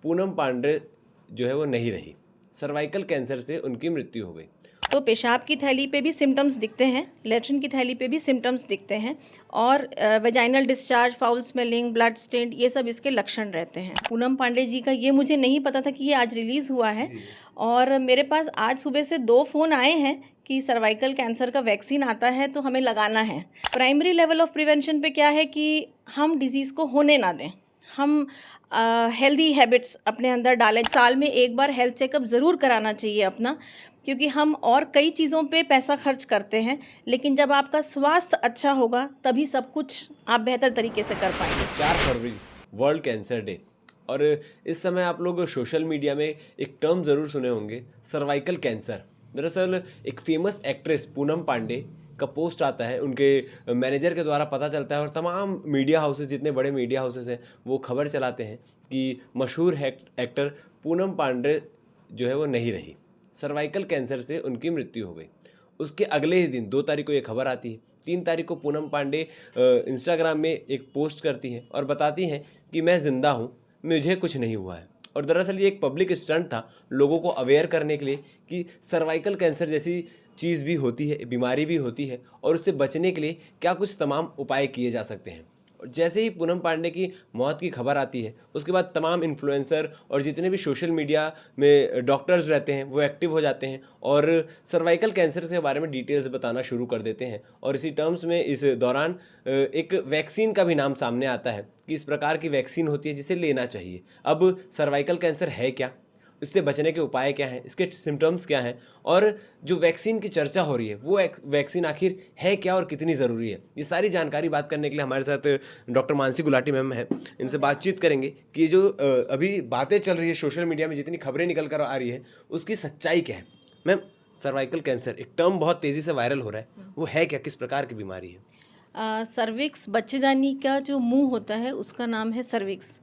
पूनम पांडे जो है वो नहीं रही। सर्वाइकल कैंसर से उनकी मृत्यु हो गई। तो पेशाब की थैली पे भी सिम्टम्स दिखते हैं, लेट्रिन की थैली पे भी सिम्टम्स दिखते हैं, और vaginal discharge, foul smelling, blood stained, ये सब इसके लक्षण रहते हैं। पूनम पांडे जी का ये मुझे नहीं पता था कि ये आज रिलीज़ हुआ है। और मेरे पास आज सुबह से 2 फ़ोन आए हैं कि सर्वाइकल कैंसर का वैक्सीन आता है तो हमें लगाना है। प्राइमरी लेवल ऑफ प्रिवेंशन पे क्या है कि हम डिज़ीज़ को होने ना दें, हम हेल्दी हैबिट्स अपने अंदर डालें। साल में एक बार हेल्थ चेकअप ज़रूर कराना चाहिए अपना, क्योंकि हम और कई चीज़ों पे पैसा खर्च करते हैं, लेकिन जब आपका स्वास्थ्य अच्छा होगा तभी सब कुछ आप बेहतर तरीके से कर पाएंगे। 4 फरवरी वर्ल्ड कैंसर डे। और इस समय आप लोग सोशल मीडिया में एक टर्म ज़रूर सुने होंगे, सर्वाइकल कैंसर। दरअसल एक फेमस एक्ट्रेस पूनम पांडे का पोस्ट आता है, उनके मैनेजर के द्वारा पता चलता है, और तमाम मीडिया हाउसेस, जितने बड़े मीडिया हाउसेस हैं, वो खबर चलाते हैं कि मशहूर एक्टर पूनम पांडे जो है वो नहीं रही। सर्वाइकल कैंसर से उनकी मृत्यु हो गई। उसके अगले ही दिन 2 तारीख को ये खबर आती है। 3 तारीख को पूनम पांडे इंस्टाग्राम में एक पोस्ट करती हैं और बताती हैं कि मैं ज़िंदा हूँ, मुझे कुछ नहीं हुआ है। और दरअसल ये एक पब्लिक स्टंट था, लोगों को अवेयर करने के लिए कि सर्वाइकल कैंसर जैसी चीज़ भी होती है, बीमारी भी होती है, और उससे बचने के लिए क्या कुछ तमाम उपाय किए जा सकते हैं। और जैसे ही पूनम पांडे की मौत की खबर आती है, उसके बाद तमाम इन्फ्लुएंसर और जितने भी सोशल मीडिया में डॉक्टर्स रहते हैं वो एक्टिव हो जाते हैं और सर्वाइकल कैंसर के बारे में डिटेल्स बताना शुरू कर देते हैं। और इसी टर्म्स में इस दौरान एक वैक्सीन का भी नाम सामने आता है कि इस प्रकार की वैक्सीन होती है जिसे लेना चाहिए। अब सर्वाइकल कैंसर है क्या, इससे बचने के उपाय क्या हैं, इसके सिम्टम्स क्या हैं, और जो वैक्सीन की चर्चा हो रही है वो वैक्सीन आखिर है क्या और कितनी ज़रूरी है, ये सारी जानकारी बात करने के लिए हमारे साथ डॉक्टर मानसी गुलाटी मैम हैं। इनसे बातचीत करेंगे कि ये जो अभी बातें चल रही है सोशल मीडिया में, जितनी खबरें निकल कर आ रही है, उसकी सच्चाई क्या है। मैम, सर्वाइकल कैंसर एक टर्म बहुत तेज़ी से वायरल हो रहा है, वो है क्या, किस प्रकार की बीमारी है? सर्विक्स, बच्चेदानी का जो मुंह होता है उसका नाम है सर्विक्स।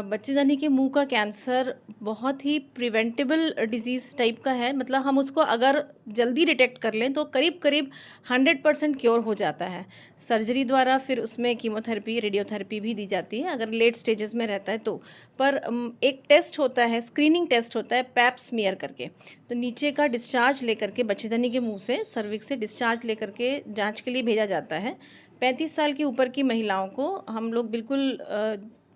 बच्चेदानी के मुंह का कैंसर बहुत ही प्रिवेंटेबल डिजीज़ टाइप का है, मतलब हम उसको अगर जल्दी डिटेक्ट कर लें तो करीब करीब 100% क्योर हो जाता है सर्जरी द्वारा। फिर उसमें कीमोथेरेपी, रेडियोथेरेपी भी दी जाती है अगर लेट स्टेजेस में रहता है तो। पर एक टेस्ट होता है, स्क्रीनिंग टेस्ट होता है पैप स्मीयर करके। तो नीचे का डिस्चार्ज लेकर के, बच्चेदानी के मुंह से सर्विक्स से डिस्चार्ज लेकर के जांच के लिए भेजा जाता है। 35 साल के ऊपर की महिलाओं को हम लोग बिल्कुल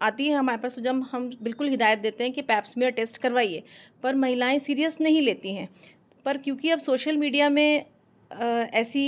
आती है हमारे पास, तो जब हम बिल्कुल हिदायत देते हैं कि पैप स्मीयर टेस्ट करवाइए, पर महिलाएं सीरियस नहीं लेती हैं। पर क्योंकि अब सोशल मीडिया में ऐसी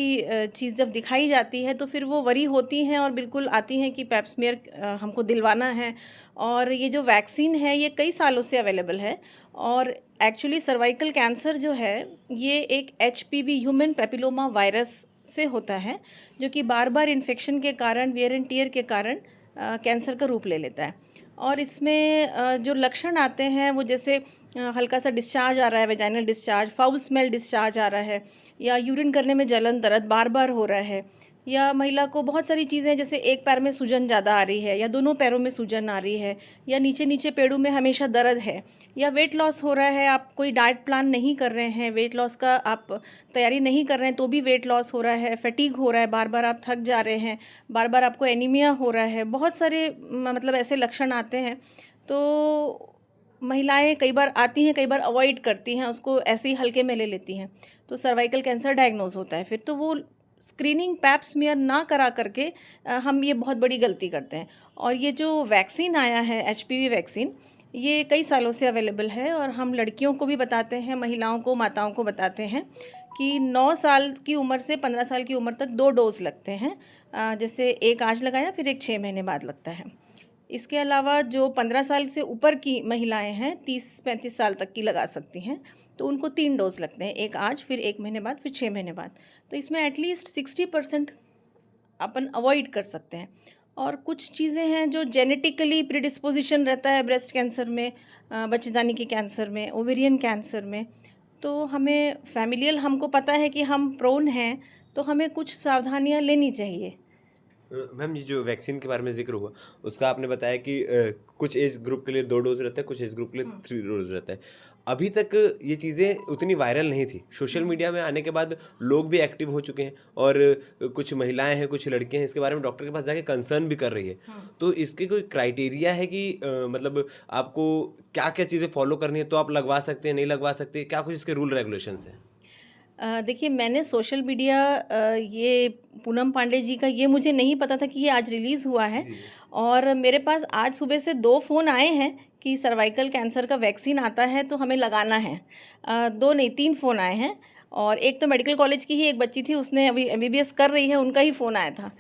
चीज़ जब दिखाई जाती है तो फिर वो वरी होती हैं और बिल्कुल आती हैं कि पैप स्मीयर हमको दिलवाना है। और ये जो वैक्सीन है ये कई सालों से अवेलेबल है। और एक्चुअली सर्वाइकल कैंसर जो है ये एक HPV, ह्यूमन पेपिलोमा वायरस से होता है, जो कि बार बार इन्फेक्शन के कारण, वियर एंड टियर के कारण कैंसर का रूप ले लेता है। और इसमें जो लक्षण आते हैं वो जैसे हल्का सा डिस्चार्ज आ रहा है, vaginal discharge, foul smell discharge आ रहा है, या यूरिन करने में जलन, दर्द बार बार हो रहा है, या महिला को बहुत सारी चीज़ें, जैसे एक पैर में सूजन ज़्यादा आ रही है या दोनों पैरों में सूजन आ रही है, या नीचे नीचे पेड़ों में हमेशा दर्द है, या वेट लॉस हो रहा है, आप कोई डाइट प्लान नहीं कर रहे हैं, वेट लॉस का आप तैयारी नहीं कर रहे हैं तो भी वेट लॉस हो रहा है, फैटीग हो रहा है, बार बार आप थक जा रहे हैं, बार बार आपको एनीमिया हो रहा है, बहुत सारे मतलब ऐसे लक्षण आते हैं। तो महिलाएं कई बार आती हैं, कई बार अवॉइड करती हैं, उसको ऐसे ही हल्के में ले लेती हैं, तो सर्वाइकल कैंसर डायग्नोज होता है। फिर तो वो स्क्रीनिंग पैप स्मीयर ना करा करके हम ये बहुत बड़ी गलती करते हैं। और ये जो वैक्सीन आया है HPV वैक्सीन, ये कई सालों से अवेलेबल है, और हम लड़कियों को भी बताते हैं, महिलाओं को, माताओं को बताते हैं कि 9 साल की उम्र से 15 साल की उम्र तक 2 डोज लगते हैं। जैसे एक आज लगाया, फिर एक 6 महीने बाद लगता है। इसके अलावा जो 15 साल से ऊपर की महिलाएं हैं, 30-35 साल तक की लगा सकती हैं, तो उनको 3 डोज लगते हैं, एक आज, फिर 1 महीने बाद, फिर 6 महीने बाद। तो इसमें एटलीस्ट 60% अपन अवॉइड कर सकते हैं। और कुछ चीज़ें हैं जो जेनेटिकली प्रिडिस्पोजिशन रहता है ब्रेस्ट कैंसर में, बच्चेदानी के कैंसर में, ओवेरियन कैंसर में, तो हमें फैमिलियल, हमको पता है कि हम प्रोन हैं, तो हमें कुछ सावधानियां लेनी चाहिए। मैम ये जो वैक्सीन के बारे में ज़िक्र हुआ, उसका आपने बताया कि कुछ एज ग्रुप के लिए 2 डोज़ रहता है, कुछ एज ग्रुप के लिए 3 डोज़ रहता है। अभी तक ये चीज़ें उतनी वायरल नहीं थी। सोशल मीडिया में आने के बाद लोग भी एक्टिव हो चुके हैं और कुछ महिलाएँ हैं, कुछ लड़कियाँ हैं, इसके बारे में डॉक्टर के पास जाके कंसर्न भी कर रही है। तो इसके कोई क्राइटेरिया है कि मतलब आपको क्या-क्या चीज़ें फ़ॉलो करनी है, तो आप लगवा सकते हैं, नहीं लगवा सकते? क्या कुछ इसके रूल रेगुलेशंस हैं? देखिए मैंने सोशल मीडिया ये पूनम पांडे जी का ये मुझे नहीं पता था कि ये आज रिलीज़ हुआ है। जी, जी। और मेरे पास आज सुबह से 2 फ़ोन आए हैं कि सर्वाइकल कैंसर का वैक्सीन आता है तो हमें लगाना है। 2 नहीं 3 फ़ोन आए हैं और एक तो मेडिकल कॉलेज की ही एक बच्ची थी, उसने अभी एमबीबीएस कर रही है, उनका ही फ़ोन आया था।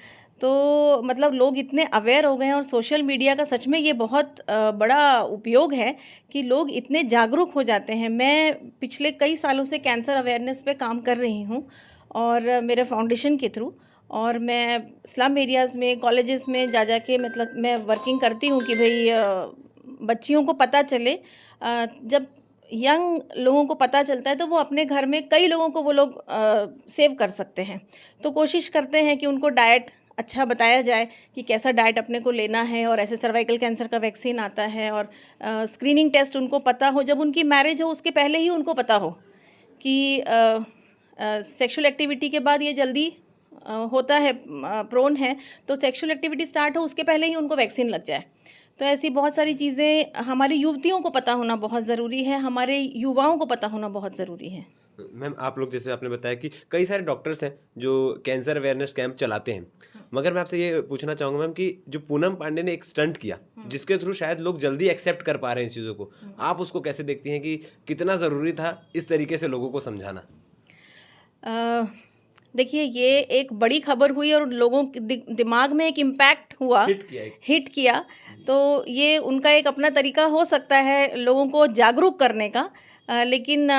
तो मतलब लोग इतने अवेयर हो गए हैं और सोशल मीडिया का सच में ये बहुत बड़ा उपयोग है कि लोग इतने जागरूक हो जाते हैं। मैं पिछले कई सालों से कैंसर अवेयरनेस पे काम कर रही हूँ और मेरे फाउंडेशन के थ्रू, और मैं स्लम एरियाज़ में, कॉलेजेस में जा के मतलब मैं वर्किंग करती हूँ कि भई बच्चियों को पता चले। जब यंग लोगों को पता चलता है तो वो अपने घर में कई लोगों को वो लोग सेव कर सकते हैं। तो कोशिश करते हैं कि उनको डाइट अच्छा बताया जाए कि कैसा डाइट अपने को लेना है, और ऐसे सर्वाइकल कैंसर का वैक्सीन आता है और स्क्रीनिंग टेस्ट उनको पता हो, जब उनकी मैरिज हो उसके पहले ही उनको पता हो कि सेक्सुअल एक्टिविटी के बाद ये जल्दी होता है, प्रोन है, तो सेक्सुअल एक्टिविटी स्टार्ट हो उसके पहले ही उनको वैक्सीन लग जाए। तो ऐसी बहुत सारी चीज़ें हमारी युवतियों को पता होना बहुत ज़रूरी है, हमारे युवाओं को पता होना बहुत ज़रूरी है। मैम आप लोग जैसे आपने बताया कि कई सारे डॉक्टर्स हैं जो कैंसर अवेयरनेस कैंप चलाते हैं। मगर मैं आपसे ये पूछना चाहूँगा मैम कि जो पूनम पांडे ने एक स्टंट किया, जिसके थ्रू शायद लोग जल्दी एक्सेप्ट कर पा रहे हैं इस चीज़ों को। आप उसको कैसे देखती हैं कि कितना ज़रूरी था इस तरीके से लोगों को समझाना? अ, देखिए ये एक बड़ी खबर हुई और लोगों के दिमाग में एक इम्पैक्ट हुआ, हिट किया एक। हिट किया। तो ये उनका एक अपना तरीका हो सकता है लोगों को जागरूक करने का। लेकिन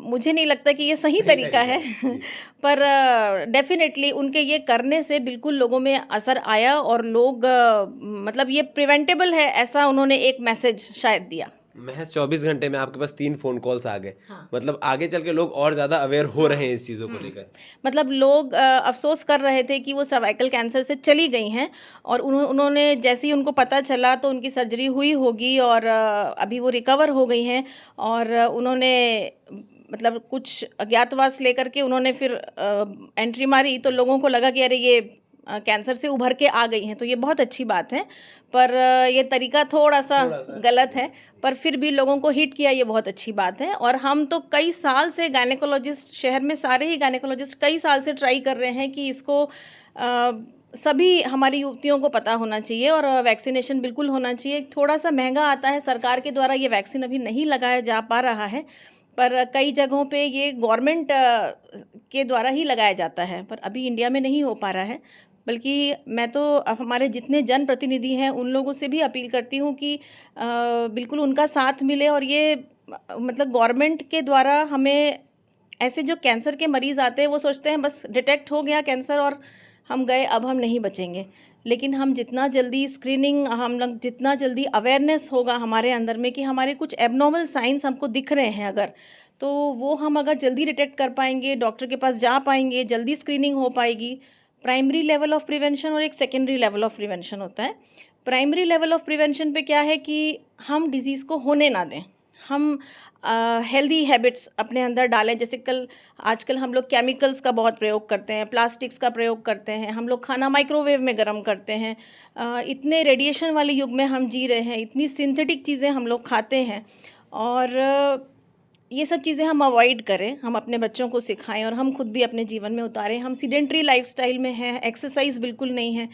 मुझे नहीं लगता कि ये सही सही तरीका तरीका है। है। जी। पर डेफ़िनेटली उनके ये करने से बिल्कुल लोगों में असर आया और लोग मतलब ये प्रिवेंटेबल है, ऐसा उन्होंने एक मैसेज शायद दिया। महज़ 24 घंटे में आपके पास 3 फ़ोन कॉल्स आ गए। हाँ। मतलब आगे चल के लोग और ज़्यादा अवेयर हो रहे हैं इस चीज़ों को हुँ। लेकर। मतलब लोग अफ़सोस कर रहे थे कि वो सर्वाइकल कैंसर से चली गई हैं, और उन्होंने जैसे ही उनको पता चला तो उनकी सर्जरी हुई होगी और अभी वो रिकवर हो गई हैं, और उन्होंने मतलब कुछ अज्ञातवास लेकर के उन्होंने फिर एंट्री मारी, तो लोगों को लगा कि अरे ये कैंसर से उभर के आ गई हैं, तो ये बहुत अच्छी बात है। पर ये तरीका थोड़ा-सा थोड़ा-सा गलत है, पर फिर भी लोगों को हिट किया, ये बहुत अच्छी बात है। और हम तो कई साल से गायनेकोलॉजिस्ट, शहर में सारे ही गायनेकोलॉजिस्ट कई साल से ट्राई कर रहे हैं कि इसको सभी हमारी युवतियों को पता होना चाहिए और वैक्सीनेशन बिल्कुल होना चाहिए। थोड़ा-सा महँगा आता है, सरकार के द्वारा ये वैक्सीन अभी नहीं लगाया जा पा रहा है, पर कई जगहों पे ये गवर्नमेंट के द्वारा ही लगाया जाता है, पर अभी इंडिया में नहीं हो पा रहा है। बल्कि मैं तो हमारे जितने जनप्रतिनिधि हैं उन लोगों से भी अपील करती हूँ कि बिल्कुल उनका साथ मिले, और ये मतलब गवर्नमेंट के द्वारा हमें ऐसे जो कैंसर के मरीज़ आते हैं वो सोचते हैं बस डिटेक्ट हो गया कैंसर और हम गए, अब हम नहीं बचेंगे। लेकिन हम जितना जल्दी स्क्रीनिंग, हम लोग जितना जल्दी अवेयरनेस होगा हमारे अंदर में कि हमारे कुछ एब्नॉर्मल साइंस हमको दिख रहे हैं अगर, तो वो हम अगर जल्दी डिटेक्ट कर पाएँगे, डॉक्टर के पास जा पाएँगे, जल्दी स्क्रीनिंग हो पाएगी। प्राइमरी लेवल ऑफ प्रिवेंशन और एक सेकेंडरी लेवल ऑफ प्रिवेंशन होता है। प्राइमरी लेवल ऑफ प्रिवेंशन पे क्या है कि हम डिज़ीज़ को होने ना दें। हम हेल्दी हैबिट्स अपने अंदर डालें, जैसे आजकल हम लोग केमिकल्स का बहुत प्रयोग करते हैं, प्लास्टिक्स का प्रयोग करते हैं, हम लोग खाना माइक्रोवेव में गर्म करते हैं। इतने रेडिएशन वाले युग में हम जी रहे हैं, इतनी सिंथेटिक चीज़ें हम लोग खाते हैं, और ये सब चीज़ें हम अवॉइड करें, हम अपने बच्चों को सिखाएं और हम खुद भी अपने जीवन में उतारें। हम सीडेंटरी लाइफस्टाइल में हैं, एक्सरसाइज बिल्कुल नहीं है,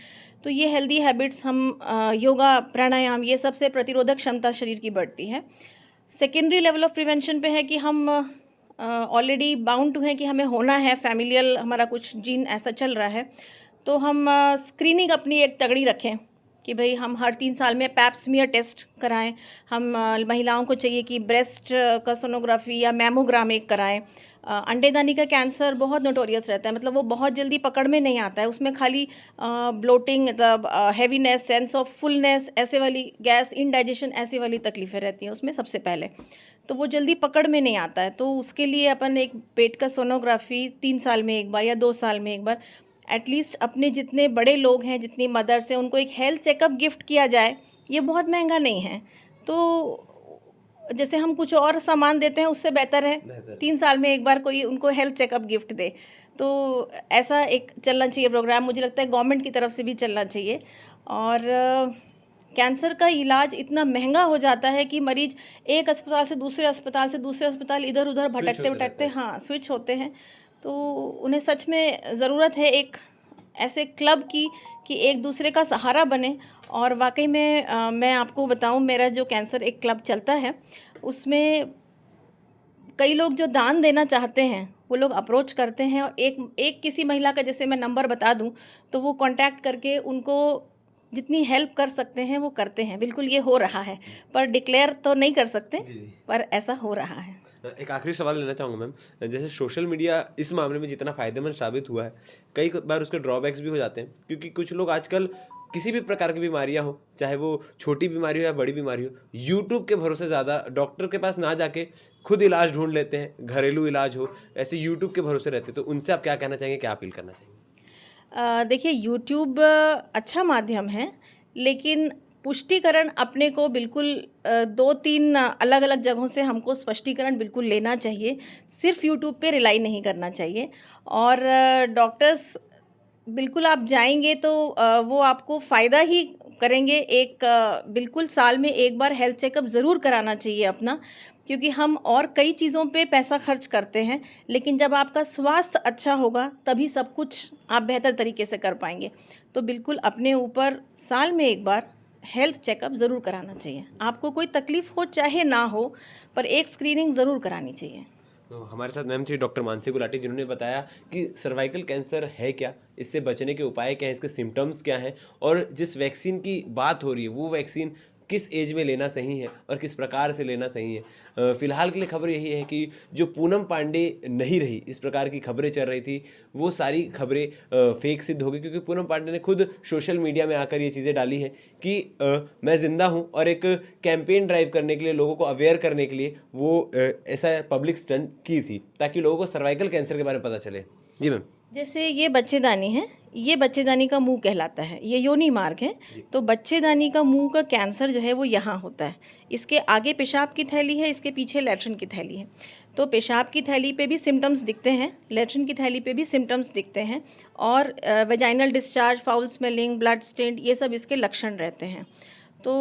तो ये हेल्दी हैबिट्स हम योगा, प्राणायाम, ये सब से प्रतिरोधक क्षमता शरीर की बढ़ती है। सेकेंडरी लेवल ऑफ प्रिवेंशन पे है कि हम ऑलरेडी बाउंड टू हैं कि हमें होना है, फैमिलियल हमारा कुछ जीन ऐसा चल रहा है, तो हम स्क्रीनिंग अपनी एक तगड़ी रखें कि भाई हम हर 3 साल में पैप स्मीयर टेस्ट कराएं। हम महिलाओं को चाहिए कि ब्रेस्ट का सोनोग्राफी या मैमोग्राम एक कराएं। अंडेदानी का कैंसर बहुत नोटोरियस रहता है, मतलब वो बहुत जल्दी पकड़ में नहीं आता है, उसमें खाली ब्लोटिंग, मतलब हैवीनेस, सेंस ऑफ फुलनेस, ऐसे वाली गैस, इनडाइजेशन, ऐसी वाली तकलीफ़ें रहती हैं उसमें सबसे पहले, तो वो जल्दी पकड़ में नहीं आता है। तो उसके लिए अपन एक पेट का सोनोग्राफी 3 साल में एक बार या 2 साल में एक बार, एटलीस्ट अपने जितने बड़े लोग हैं, जितनी मदर्स हैं, उनको एक हेल्थ चेकअप गिफ्ट किया जाए, ये बहुत महंगा नहीं है। तो जैसे हम कुछ और सामान देते हैं उससे बेहतर है 3 साल में एक बार कोई उनको हेल्थ चेकअप गिफ्ट दे। तो ऐसा एक चलना चाहिए प्रोग्राम, मुझे लगता है गवर्नमेंट की तरफ से भी चलना चाहिए। और कैंसर का इलाज इतना महंगा हो जाता है कि मरीज एक अस्पताल से दूसरे अस्पताल इधर उधर भटकते भटकते हाँ स्विच होते हैं। तो उन्हें सच में ज़रूरत है एक ऐसे क्लब की कि एक दूसरे का सहारा बने। और वाकई में मैं आपको बताऊं, मेरा जो कैंसर एक क्लब चलता है उसमें कई लोग जो दान देना चाहते हैं वो लोग अप्रोच करते हैं, और एक किसी महिला का जैसे मैं नंबर बता दूं तो वो कांटेक्ट करके उनको जितनी हेल्प कर सकते हैं वो करते हैं। बिल्कुल ये हो रहा है, पर डिक्लेयर तो नहीं कर सकते, पर ऐसा हो रहा है। एक आखिरी सवाल लेना चाहूँगा मैम, जैसे सोशल मीडिया इस मामले में जितना फ़ायदेमंद साबित हुआ है, कई बार उसके ड्रॉबैक्स भी हो जाते हैं, क्योंकि कुछ लोग आजकल किसी भी प्रकार की बीमारियाँ हो, चाहे वो छोटी बीमारी हो या बड़ी बीमारी हो, यूट्यूब के भरोसे ज़्यादा डॉक्टर के पास ना जाके खुद इलाज ढूंढ लेते हैं, घरेलू इलाज हो, ऐसे यूट्यूब के भरोसे रहते हैं। तो उनसे आप क्या कहना चाहेंगे, क्या अपील करना चाहेंगे? देखिए, यूट्यूब अच्छा माध्यम है, लेकिन पुष्टिकरण अपने को बिल्कुल 2-3 अलग-अलग जगहों से हमको स्पष्टीकरण बिल्कुल लेना चाहिए। सिर्फ़ यूट्यूब पे रिलाई नहीं करना चाहिए। और डॉक्टर्स बिल्कुल आप जाएँगे तो वो आपको फ़ायदा ही करेंगे। एक बिल्कुल साल में एक बार हेल्थ चेकअप ज़रूर कराना चाहिए अपना, क्योंकि हम और कई चीज़ों पे पैसा खर्च करते हैं, लेकिन जब आपका स्वास्थ्य अच्छा होगा तभी सब कुछ आप बेहतर तरीके से कर पाएँगे। तो बिल्कुल अपने ऊपर साल में एक बार हेल्थ चेकअप ज़रूर कराना चाहिए। आपको कोई तकलीफ़ हो चाहे ना हो, पर एक स्क्रीनिंग ज़रूर करानी चाहिए। तो हमारे साथ मैम थी डॉक्टर मानसी गुलाटी, जिन्होंने बताया कि सर्वाइकल कैंसर है क्या, इससे बचने के उपाय क्या हैं, इसके सिम्टम्स क्या हैं, और जिस वैक्सीन की बात हो रही है वो वैक्सीन किस एज में लेना सही है और किस प्रकार से लेना सही है। फ़िलहाल के लिए खबर यही है कि जो पूनम पांडे नहीं रही, इस प्रकार की खबरें चल रही थी, वो सारी खबरें फेक सिद्ध हो गई, क्योंकि पूनम पांडे ने खुद सोशल मीडिया में आकर ये चीज़ें डाली हैं कि मैं ज़िंदा हूँ, और एक कैंपेन ड्राइव करने के लिए, लोगों को अवेयर करने के लिए वो ऐसा पब्लिक स्टंट की थी, ताकि लोगों को सर्वाइकल कैंसर के बारे में पता चले। जी मैम। जैसे ये बच्चेदानी है, ये बच्चेदानी का मुंह कहलाता है, ये योनि मार्ग है। तो बच्चेदानी का मुंह का कैंसर जो है वो यहाँ होता है। इसके आगे पेशाब की थैली है, इसके पीछे लैट्रिन की थैली है। तो पेशाब की थैली पे भी सिम्टम्स दिखते हैं, लैट्रिन की थैली पे भी सिम्टम्स दिखते हैं, और vaginal discharge, foul smelling, blood stained, ये सब इसके लक्षण रहते हैं। तो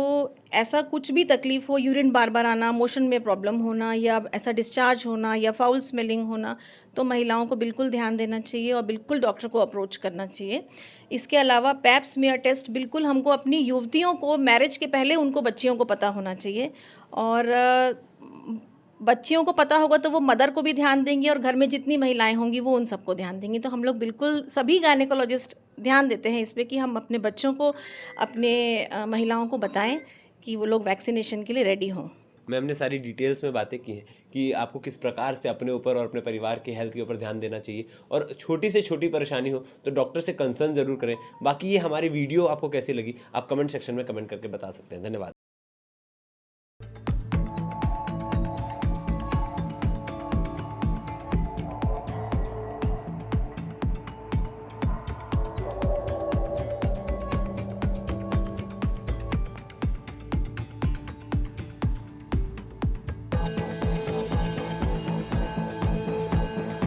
ऐसा कुछ भी तकलीफ़ हो, यूरिन बार बार आना, मोशन में प्रॉब्लम होना, या ऐसा डिस्चार्ज होना, या फाउल स्मेलिंग होना, तो महिलाओं को बिल्कुल ध्यान देना चाहिए और बिल्कुल डॉक्टर को अप्रोच करना चाहिए। इसके अलावा पैप स्मीयर टेस्ट बिल्कुल हमको अपनी युवतियों को मैरिज के पहले उनको बच्चियों को पता होना चाहिए। और बच्चियों को पता होगा तो वो मदर को भी ध्यान देंगी, और घर में जितनी महिलाएं होंगी वो उन सबको ध्यान देंगी। तो हम लोग बिल्कुल सभी गायनेकोलॉजिस्ट ध्यान देते हैं इस पे कि हम अपने बच्चों को, अपने महिलाओं को बताएं कि वो लोग वैक्सीनेशन के लिए रेडी हों। मैम ने सारी डिटेल्स में बातें की हैं कि आपको किस प्रकार से अपने ऊपर और अपने परिवार के हेल्थ के ऊपर ध्यान देना चाहिए, और छोटी से छोटी परेशानी हो तो डॉक्टर से कंसर्न ज़रूर करें। बाकी ये हमारी वीडियो आपको कैसी लगी, आप कमेंट सेक्शन में कमेंट करके बता सकते हैं। धन्यवाद।